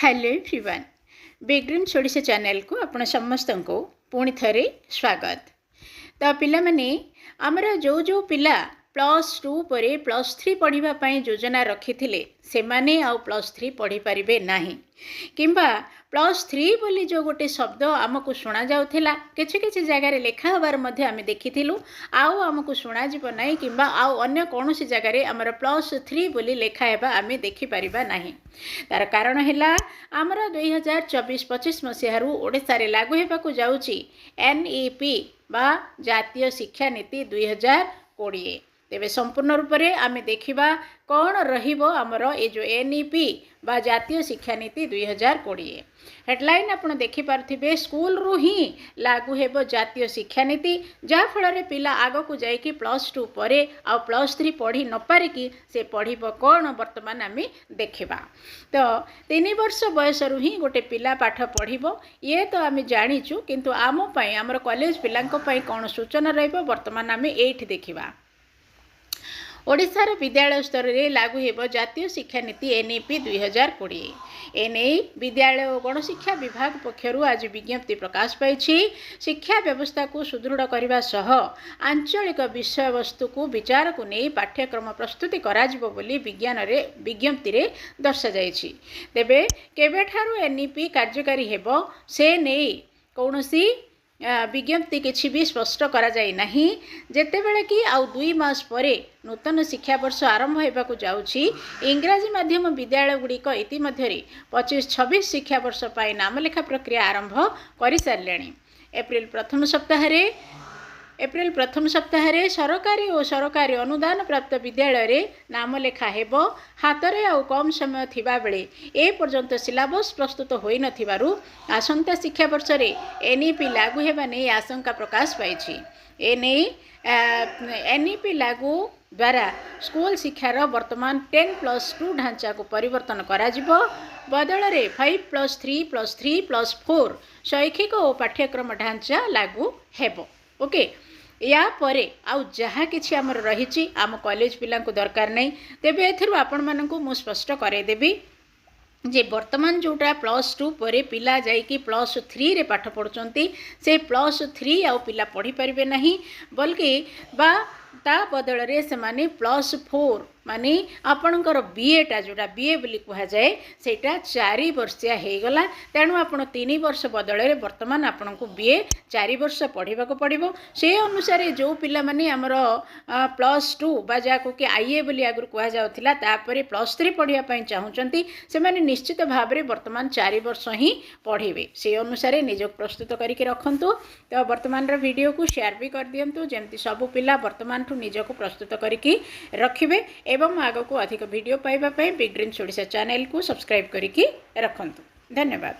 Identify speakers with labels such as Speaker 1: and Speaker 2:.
Speaker 1: Hello everyone big Green's Odisha channel को आपण समस्त को पुणी थरे स्वागत। तो पिला माने आमर जो जो पिला +2 पर +3 पढ़ाई योजना रखी से माने आउ +3 पढ़ी पारे नहीं किंबा +3 बोली जो गोटे शब्द आमको शुणा जाउथिला किछि किछि जगार लेखा होबार मध्ये आमे देखिथिलु आउ आमको शुणा जीव नाही किंबा आउ अन्य कोनोसी जगार आमर +3 बोली लेखा हेबा आमे देखि परिबा नाही। तार कारण हैला आमर 2024-25 मसिहारु ओडिसा रे लागू हेबाकू जाउची NEP बा जातीय शिक्षा नीति 2020। तेबे संपूर्ण रूप से आम देखा कौन रहिबो आमर ए जो NEP बा जातीय शिक्षा नीति 2020 हेडलाइन आपन देखि पारथिबे स्कूल रु ही लागू हेबो जातीय शिक्षा नीति जहा फल पिला आग को जाइकी +2 परे आ +3 पढ़ी न पारिकी से पढ़िबो कौन वर्तमान आम देखा। तो 3 वर्ष बयस रु ही गोटे पिला पाठ पढ़िबो ये तो आम जानिचु किंतु आम पई आमर कॉलेज पिलांको पई कौन सूचना रहिबो वर्तमान आम एठी देखिबा। ओडिशार विद्यालय स्तर में लागू हेबो जातीय शिक्षा नीति NEP 2020 एने विद्यालय और गणशिक्षा विभाग पक्षरु आज विज्ञप्ति प्रकाश पाई। शिक्षा व्यवस्था को सुदृढ़ करने सह आंचलिक विषय वस्तु को विचार को नहीं पाठ्यक्रम प्रस्तुति कराजिबो बोली विज्ञप्ति रे दर्शा जाइछि। तेबे केबेठारु NEP कार्यकारी हेबो से नहीं कौनसी विज्ञप्ति किसी भी स्पष्ट करा जाई नहीं जेतेबेले कि आउ 2 मास परे नूतन शिक्षा वर्ष आरंभ होबाकू जाउछि। इंग्राजी माध्यम विद्यालय गुड़िक इतिमध्यरे 25-26 शिक्षा वर्ष पाई नामलेखा प्रक्रिया आरंभ कर सारे। एप्रिल प्रथम सप्ताह सरकारी और सरकारी अनुदान प्राप्त विद्यालय रे नामलेखा हेबो हातरे आउ कम समय थिबा बेले ए पर्यंत सिलेबस प्रस्तुत होई नथिबारु आसंता शिक्षा वर्ष रे NEP लागू हेबा नै आशंका प्रकाश पाइछि। ए नै NEP लागू द्वारा स्कूल शिक्षार वर्तमान 10+2 ढांचा को परिवर्तन कराजिबो बदल रे 5+3+3+4 शैक्षिक और पाठ्यक्रम ढांचा लागू हेबो। ओके या परे आउ जहाँ किछि आमर रहिछि आम कॉलेज पिला को दरकार नहीं तेबे एथिरु आपण मानकु मु स्पष्ट करे देबी जे वर्तमान जोटा +2 पर पिला जाइकी +3 रे पाठ पढ़ुचंती से +3 आउ पिला पढ़ी परिबे नहीं बल्कि बा ता बदल रे से माने +4 माने आपणकर BA टा जोटा BA बोली कहा जाए सेटा 4 वर्षिया हे गला तेणु आपण 3 वर्ष बदल रे वर्तमान आपण को BA 4 वर्ष पढ़िबा को पड़िबो। से अनुसार जो पिला माने हमर +2 बा जा को कि IA बोली आगु कहा जाउथिला तापरे +3 पढ़िया पई चाहुचंती से माने निश्चित भाव रे वर्तमान 4 वर्ष ही पढ़िबे से अनुसार निजक प्रस्तुत करके रखंतु। तो वर्तमान रो वीडियो को शेयर भी कर दियंतु जेमति सब पिला वर्तमान ठु निजक प्रस्तुत करके रखिबे एवं आग को अधिक वीडियो पाइबा बिग ग्रीन्स ओडिशा चैनल को सब्सक्राइब करके रखंतु। धन्यवाद।